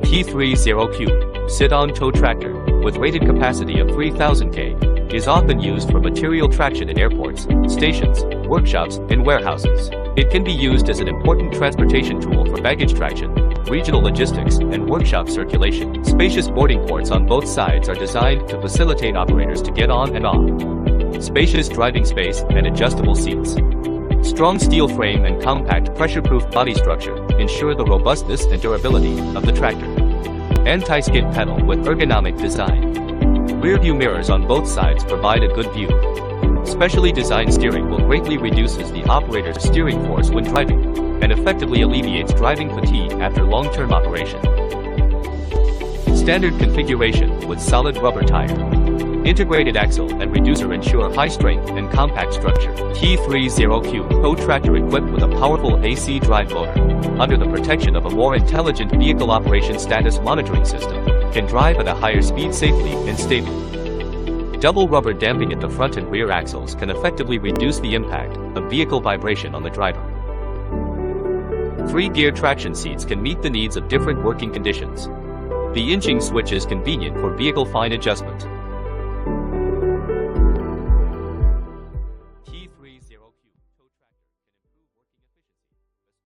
T30Q Sit-on Tow Tractor, with rated capacity of 3000 kg, is often used for material traction in airports, stations, workshops, and warehouses. It can be used as an important transportation tool for baggage traction, regional logistics, and workshop circulation. Spacious boarding ports on both sides are designed to facilitate operators to get on and off. Spacious driving space and adjustable seats. Strong steel frame and compact pressure-proof body structure ensure the robustness and durability of the tractor. Anti-skid pedal with ergonomic design. Rear-view mirrors on both sides provide a good view. Specially designed steering wheel greatly reduces the operator's steering force when driving, and effectively alleviates driving fatigue after long-term operation. Standard configuration with solid rubber tire. Integrated axle and reducer ensure high strength and compact structure. T30Q tow tractor equipped with a powerful AC drive motor, under the protection of a more intelligent vehicle operation status monitoring system, can drive at a higher speed safely and stably. Double rubber damping at the front and rear axles can effectively reduce the impact of vehicle vibration on the driver. 3-gear traction seats can meet the needs of different working conditions. The hinging switch is convenient for vehicle fine adjustment.